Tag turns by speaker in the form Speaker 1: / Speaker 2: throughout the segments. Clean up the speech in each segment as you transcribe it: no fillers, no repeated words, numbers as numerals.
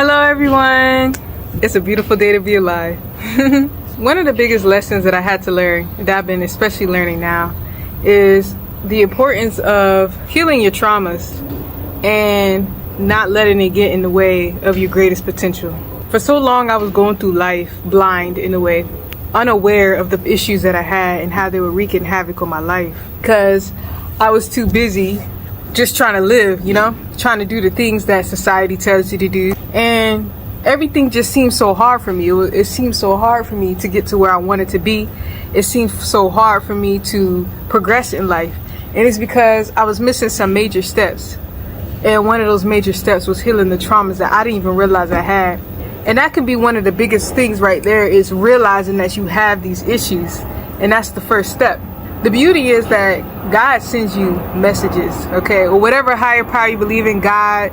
Speaker 1: Hello everyone! It's a beautiful day to be alive. One of the biggest lessons that I had to learn, that I've been especially learning now, is the importance of healing your traumas and not letting it get in the way of your greatest potential. For so long I was going through life blind in a way, unaware of the issues that I had and how they were wreaking havoc on my life, because I was too busy just trying to live, trying to do the things that society tells you to do. And everything just seemed so hard for me. It seemed so hard for me to get to where I wanted to be. It seemed so hard for me to progress in life. And it's because I was missing some major steps. And one of those major steps was healing the traumas that I didn't even realize I had. And that can be one of the biggest things right there, is realizing that you have these issues. And that's the first step. The beauty is that God sends you messages, okay? Or whatever higher power you believe in, God,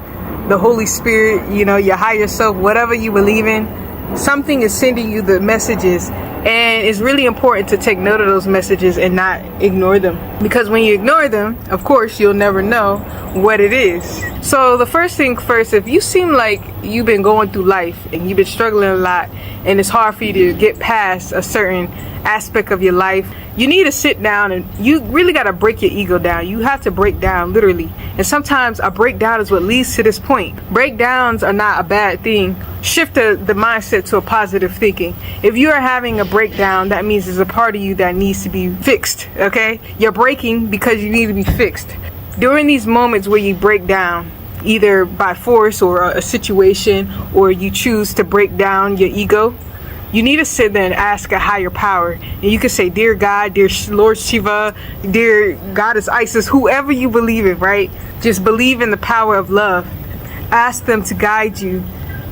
Speaker 1: the Holy Spirit, your higher self, whatever you believe in, something is sending you the messages. And it's really important to take note of those messages and not ignore them. Because when you ignore them, of course, you'll never know what it is. So the first thing first, if you seem like you've been going through life and you've been struggling a lot and it's hard for you to get past a certain aspect of your life, you need to sit down and you really got to break your ego down. You have to break down, literally. And sometimes a breakdown is what leads to this point. Breakdowns are not a bad thing. Shift the mindset to a positive thinking. If you are having a breakdown, that means there's a part of you that needs to be fixed, okay? You're breaking because you need to be fixed. During these moments where you break down, either by force or a situation, or you choose to break down your ego, you need to sit there and ask a higher power. And you can say, dear God, dear Lord Shiva, dear Goddess Isis, whoever you believe in, right? Just believe in the power of love. Ask them to guide you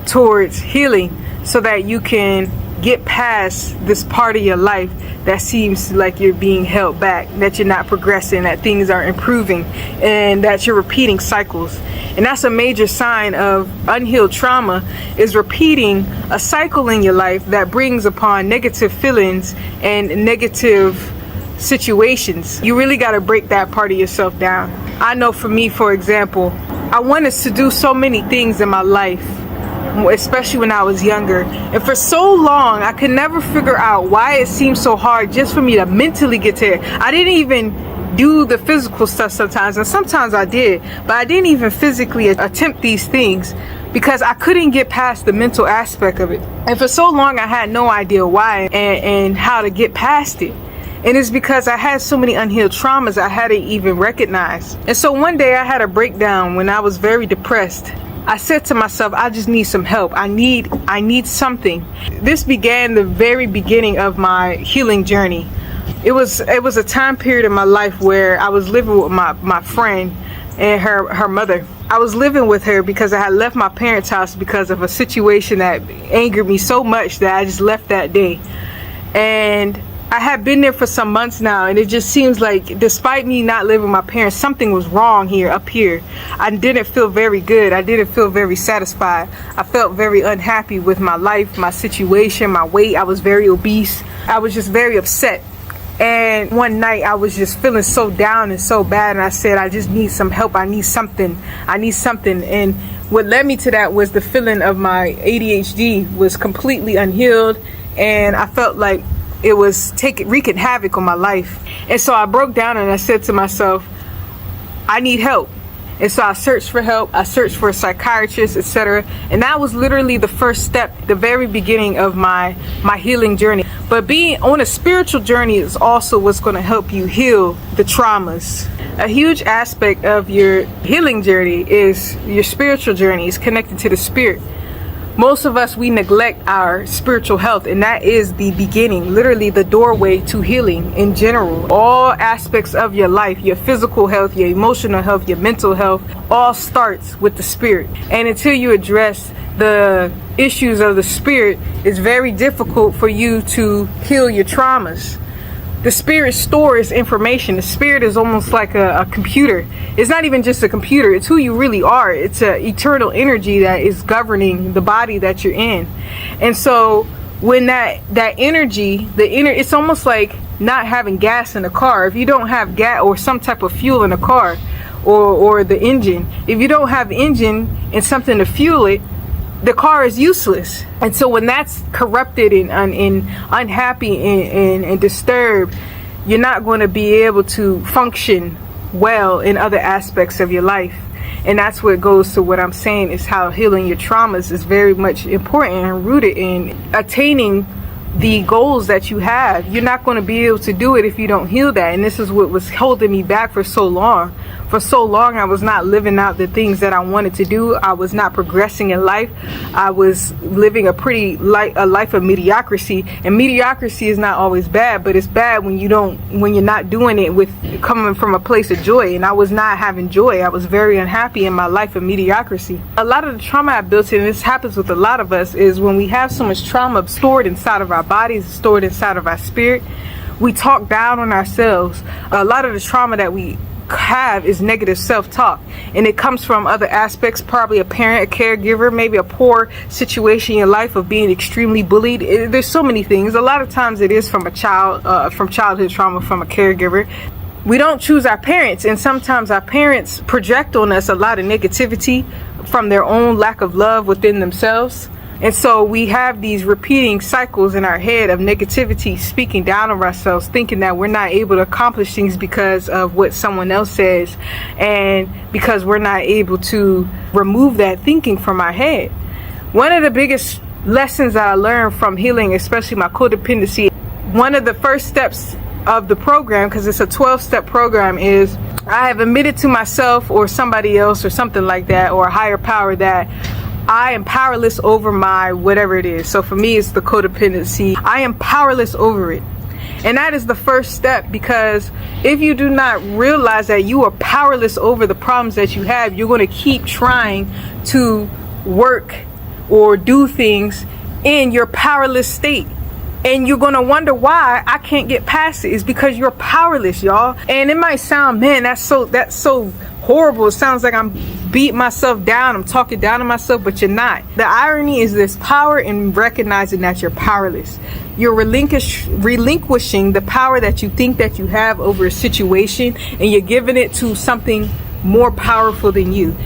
Speaker 1: towards healing so that you can get past this part of your life that seems like you're being held back, that you're not progressing, that things aren't improving, and that you're repeating cycles. And that's a major sign of unhealed trauma, is repeating a cycle in your life that brings upon negative feelings and negative situations. You really got to break that part of yourself down. I know for me, for example, I wanted to do so many things in my life, especially when I was younger, and for so long I could never figure out why it seemed so hard just for me to mentally get there. I didn't even do the physical stuff sometimes, and sometimes I did, but I didn't even physically attempt these things because I couldn't get past the mental aspect of it. And for so long I had no idea why and how to get past it. And it's because I had so many unhealed traumas I hadn't even recognized. And so one day I had a breakdown when I was very depressed. I said to myself, I just need some help. I need something. This began the very beginning of my healing journey. It was a time period in my life where I was living with my friend and her mother. I was living with her because I had left my parents' house because of a situation that angered me so much that I just left that day. And I had been there for some months now, and it just seems like despite me not living with my parents, something was wrong up here. I didn't feel very good. I didn't feel very satisfied. I felt very unhappy with my life, my situation, my weight. I was very obese. I was just very upset. And one night I was just feeling so down and so bad, and I said, I just need some help. I need something. And what led me to that was the feeling of my ADHD was completely unhealed, and I felt like it was wreaking havoc on my life. And so I broke down and I said to myself, I need help. And so I searched for help. I searched for a psychiatrist, etc. And that was literally the first step, the very beginning of my healing journey. But being on a spiritual journey is also what's going to help you heal the traumas. A huge aspect of your healing journey is your spiritual journey. It's connected to the spirit. Most of us, we neglect our spiritual health, and that is the beginning, literally the doorway to healing in general. All aspects of your life, your physical health, your emotional health, your mental health, all starts with the spirit. And until you address the issues of the spirit, it's very difficult for you to heal your traumas. The spirit stores information. The spirit is almost like a computer. It's not even just a computer. It's who you really are. It's an eternal energy that is governing the body that you're in. And so when that energy, it's almost like not having gas in a car. If you don't have gas or some type of fuel in a car, or the engine, if you don't have engine and something to fuel it, the car is useless. And so when that's corrupted and unhappy and disturbed, you're not going to be able to function well in other aspects of your life. And that's what goes to what I'm saying, is how healing your traumas is very much important and rooted in attaining the goals that you have. You're not going to be able to do it if you don't heal that. And this is what was holding me back for so long. For so long, I was not living out the things that I wanted to do. I was not progressing in life. I was living a life of mediocrity. And mediocrity is not always bad, but it's bad when you're not doing it with coming from a place of joy. And I was not having joy. I was very unhappy in my life of mediocrity. A lot of the trauma I built in, and this happens with a lot of us, is when we have so much trauma stored inside of our bodies, stored inside of our spirit, we talk down on ourselves. A lot of the trauma that we have is negative self-talk, and it comes from other aspects, probably a parent, a caregiver, maybe a poor situation in your life of being extremely bullied. There's so many things. A lot of times it is from a child, from childhood trauma, from a caregiver. We don't choose our parents, and sometimes our parents project on us a lot of negativity from their own lack of love within themselves. And so we have these repeating cycles in our head of negativity, speaking down on ourselves, thinking that we're not able to accomplish things because of what someone else says, and because we're not able to remove that thinking from our head. One of the biggest lessons that I learned from healing, especially my codependency, one of the first steps of the program, because it's a 12-step program, is I have admitted to myself or somebody else or something like that, or a higher power, that I am powerless over my whatever it is. So for me, it's the codependency. I am powerless over it. And that is the first step, because if you do not realize that you are powerless over the problems that you have, you're going to keep trying to work or do things in your powerless state. And you're going to wonder why I can't get past it. It's because you're powerless, y'all. And it might sound, man, that's so horrible. It sounds like I'm beating myself down. I'm talking down to myself, but you're not. The irony is this power in recognizing that you're powerless. You're relinquishing the power that you think that you have over a situation, and you're giving it to something more powerful than you.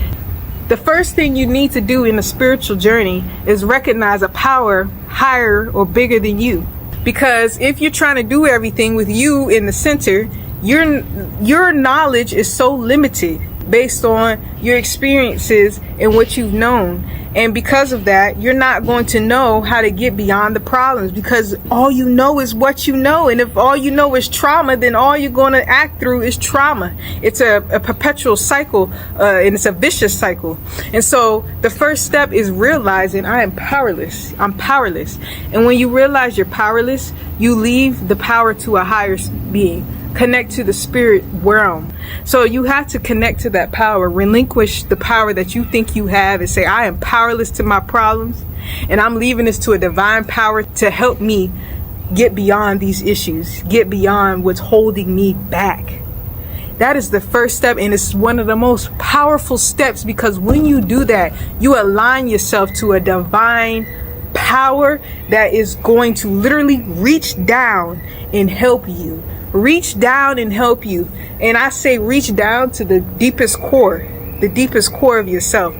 Speaker 1: The first thing you need to do in a spiritual journey is recognize a power higher or bigger than you. Because if you're trying to do everything with you in the center, your knowledge is so limited based on your experiences and what you've known. And because of that, you're not going to know how to get beyond the problems, because all you know is what you know. And if all you know is trauma, then all you're going to act through is trauma. It's a perpetual cycle, and it's a vicious cycle. And so the first step is realizing I am powerless. I'm powerless. And when you realize you're powerless, you leave the power to a higher being. Connect to the spirit realm. So you have to connect to that power, relinquish the power that you think you have, and say, I am powerless to my problems, and I'm leaving this to a divine power to help me get beyond these issues, get beyond what's holding me back. That is the first step, and it's one of the most powerful steps, because when you do that, you align yourself to a divine power that is going to literally reach down and help you. Reach down and help you. And I say reach down to the deepest core of yourself.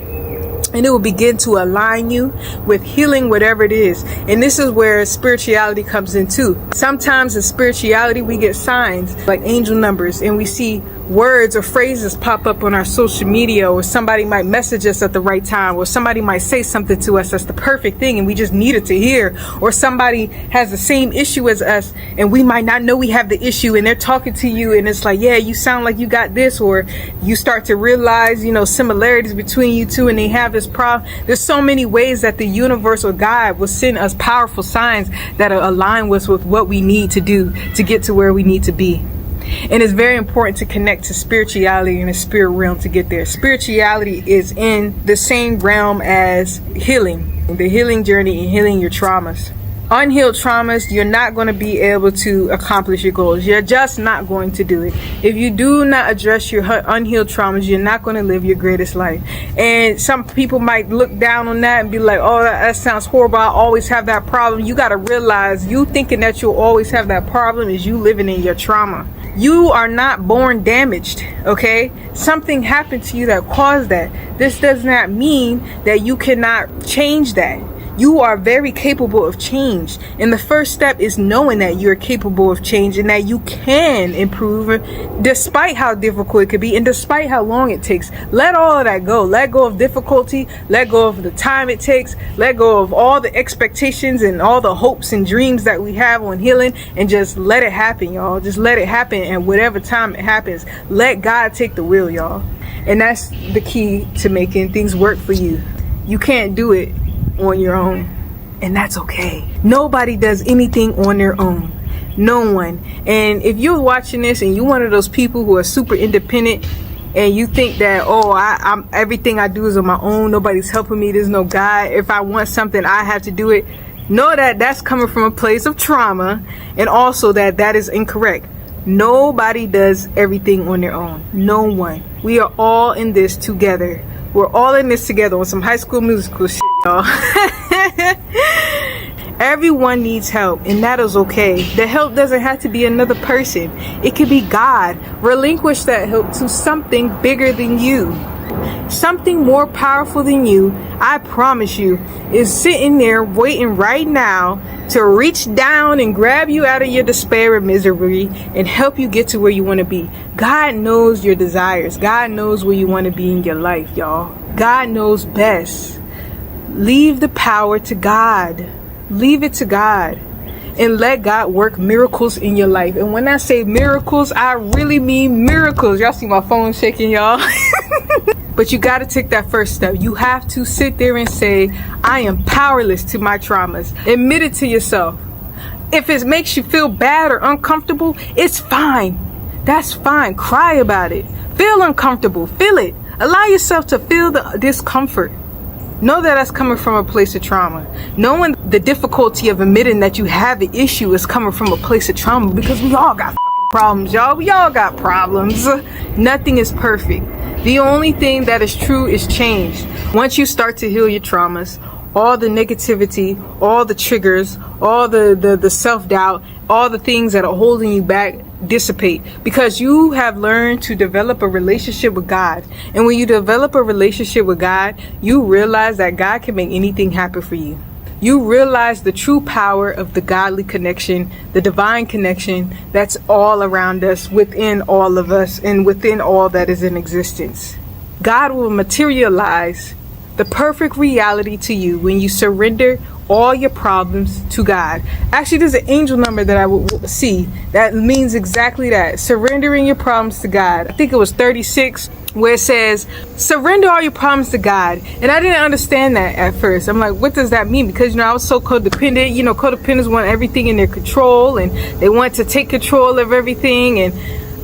Speaker 1: And it will begin to align you with healing whatever it is. And this is where spirituality comes in too. Sometimes in spirituality we get signs like angel numbers, and we see words or phrases pop up on our social media, or somebody might message us at the right time, or somebody might say something to us that's the perfect thing and we just needed to hear, or somebody has the same issue as us and we might not know we have the issue, and they're talking to you and it's like, yeah, you sound like you got this, or you start to realize, similarities between you two, and they have this problem. There's so many ways that the universe or God will send us powerful signs that align us with what we need to do to get to where we need to be. And it's very important to connect to spirituality and the spirit realm to get there. Spirituality is in the same realm as healing, the healing journey and healing your traumas. Unhealed traumas, you're not going to be able to accomplish your goals. You're just not going to do it. If you do not address your unhealed traumas, you're not going to live your greatest life. And some people might look down on that and be like, oh, that sounds horrible. I always have that problem. You got to realize you thinking that you'll always have that problem is you living in your trauma. You are not born damaged, okay? Something happened to you that caused that. This does not mean that you cannot change that. You are very capable of change. And the first step is knowing that you're capable of change and that you can improve despite how difficult it could be and despite how long it takes. Let all of that go. Let go of difficulty. Let go of the time it takes. Let go of all the expectations and all the hopes and dreams that we have on healing, and just let it happen, y'all. Just let it happen. And whatever time it happens, let God take the wheel, y'all. And that's the key to making things work for you. You can't do it on your own, and that's okay. Nobody does anything on their own. No one. And if you're watching this and you're one of those people who are super independent and you think that, oh, I'm everything I do is on my own, nobody's helping me, there's no God, if I want something I have to do it, know that that's coming from a place of trauma, and also that is incorrect. Nobody does everything on their own. No one. We are all in this together. We're all in this together on some High School Musical shit, y'all. Everyone needs help, and that is okay. The help doesn't have to be another person. It could be God. Relinquish that help to something bigger than you. Something more powerful than you, I promise you, is sitting there waiting right now to reach down and grab you out of your despair and misery and help you get to where you want to be. God knows your desires. God knows where you want to be in your life, y'all. God knows best. Leave the power to God. Leave it to God. And let God work miracles in your life. And when I say miracles, I really mean miracles. Y'all see my phone shaking, y'all. But you got to take that first step. You have to sit there and say, I am powerless to my traumas. Admit it to yourself. If it makes you feel bad or uncomfortable, it's fine. That's fine. Cry about it. Feel uncomfortable. Feel it. Allow yourself to feel the discomfort. Know that that's coming from a place of trauma. Knowing the difficulty of admitting that you have the issue is coming from a place of trauma, because we all got problems, y'all. We all got problems. Nothing is perfect. The only thing that is true is change. Once you start to heal your traumas, all the negativity, all the triggers, all the self-doubt, all the things that are holding you back dissipate, because you have learned to develop a relationship with God. And when you develop a relationship with God, you realize that God can make anything happen for you. You realize the true power of the godly connection, the divine connection that's all around us, within all of us, and within all that is in existence. God will materialize the perfect reality to you when you surrender all your problems to God. Actually, there's an angel number that I will see that means exactly that. Surrendering your problems to God. I think it was 36, where it says, surrender all your problems to God. And I didn't understand that at first. I'm like, what does that mean? Because, I was so codependent. Codependents want everything in their control, and they want to take control of everything. And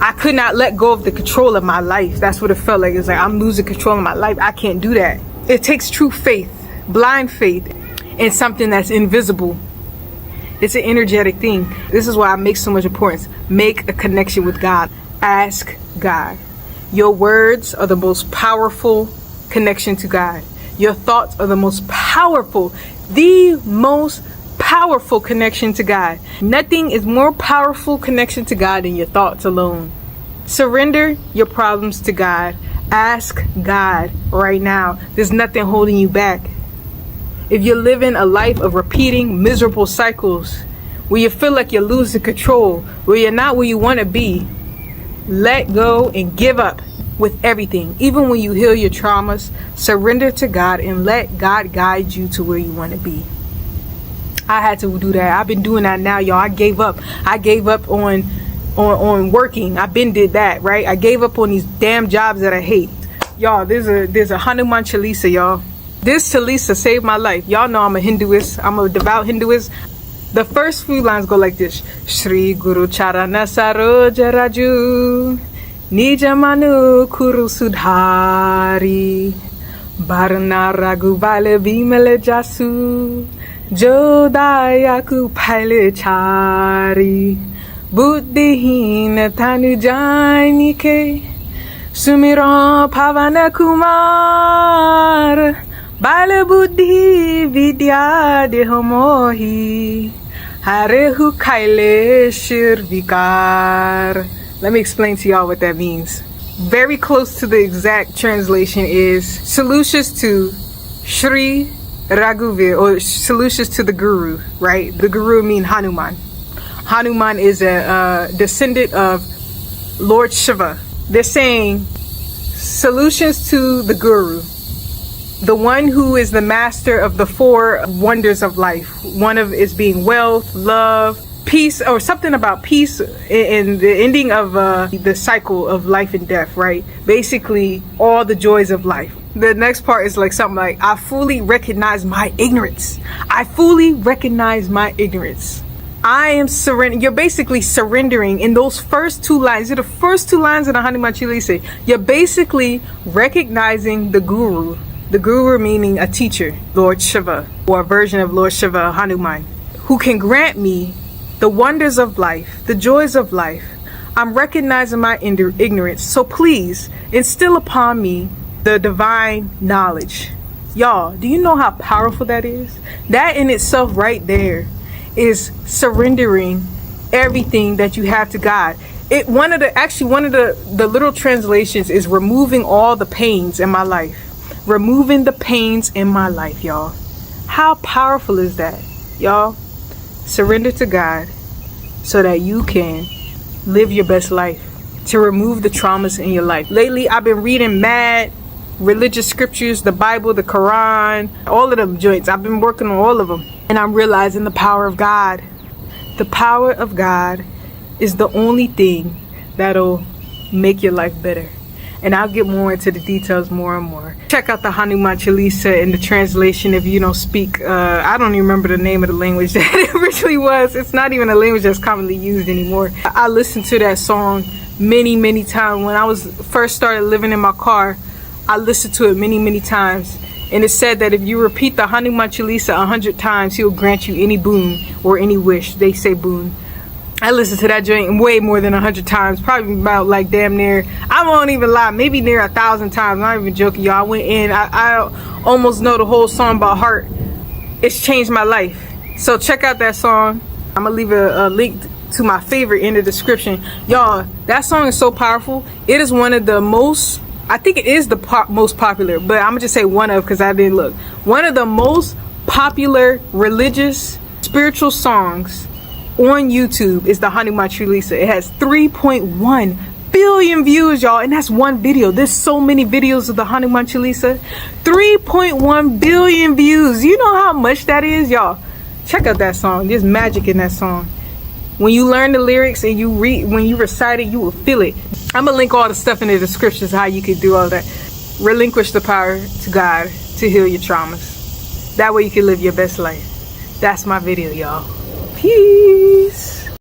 Speaker 1: I could not let go of the control of my life. That's what it felt like. It's like, I'm losing control of my life. I can't do that. It takes true faith, blind faith, in something that's invisible. It's an energetic thing. This is why I make so much importance. Make a connection with God. Ask God. Your words are the most powerful connection to God. Your thoughts are the most powerful connection to God. Nothing is more powerful connection to God than your thoughts alone. Surrender your problems to God. Ask God right now. There's nothing holding you back. If you're living a life of repeating miserable cycles, where you feel like you're losing control, where you're not where you want to be, let go and give up with everything. Even when you heal your traumas, surrender to God and let God guide you to where you want to be. I had to do that. I've been doing that now, y'all. I gave up. I gave up on working. I've been did that, right? I gave up on these damn jobs that I hate. Y'all, there's a Hanuman Chalisa, y'all. This Chalisa saved my life. Y'all know I'm a Hinduist. I'm a devout Hinduist. The first few lines go like this. Shri Guru Charana Saroja Raju Nijamanu Kuru Sudhari Barna Ragu Vale Bimele Jasu Jodayaku Pile Chari Buddhihin Tanu Jainike Sumira Pavana Kumar Bala buddhi vidya dehomohi Harehu kaile shirvikar Let me explain to y'all what that means. Very close to the exact translation is solutions to Sri Raghuveer, or solutions to the Guru, right? The Guru mean Hanuman. Hanuman is a descendant of Lord Shiva. They're saying solutions to the Guru, the one who is the master of the 4 wonders of life. One of is being wealth, love, peace, or something about peace and the ending of the cycle of life and death, right? Basically, all the joys of life. The next part is like something like, I fully recognize my ignorance. I fully recognize my ignorance. I am surrendering. You're basically surrendering in those first 2 lines. They're the first 2 lines in the Hanuman Chalisa. You're basically recognizing the Guru. The Guru meaning a teacher, Lord Shiva, or a version of Lord Shiva, Hanuman, who can grant me the wonders of life, the joys of life. I'm recognizing my ignorance. So please instill upon me the divine knowledge. Y'all, do you know how powerful that is? That in itself right there is surrendering everything that you have to God. One of the literal translations is removing all the pains in my life. Removing the pains in my life, y'all. How powerful is that, y'all? Surrender to God so that you can live your best life, to remove the traumas in your life. Lately, I've been reading mad religious scriptures, the Bible, the Quran, all of them joints. I've been working on all of them. And I'm realizing the power of God. The power of God is the only thing that'll make your life better. And I'll get more into the details more and more. Check out the Hanuman Chalisa in the translation if you don't speak. I don't even remember the name of the language that it originally was. It's not even a language that's commonly used anymore. I listened to that song many times. When I was first started living in my car, I listened to it many times. And it said that if you repeat the Hanuman Chalisa 100 times, he'll grant you any boon or any wish. They say boon. I listened to that joint way more than 100 times, probably about like damn near, I won't even lie, maybe near 1,000 times. I'm not even joking, y'all. I went in, I almost know the whole song by heart. It's changed my life. So check out that song. I'm gonna leave a link to my favorite in the description. Y'all, that song is so powerful. It is one of the most, I think it is the most popular, but I'm gonna just say one of, because I didn't look. One of the most popular religious, spiritual songs on YouTube is the Hanuman Chalisa. It has 3.1 billion views, y'all, and that's one video. There's so many videos of the Hanuman Chalisa. 3.1 billion views. You know how much that is, y'all? Check out that song. There's magic in that song. When you learn the lyrics and you read, when you recite it, you will feel it. I'm gonna link all the stuff in the descriptions how you can do all that. Relinquish the power to God to heal your traumas. That way you can live your best life. That's my video, y'all. Peace.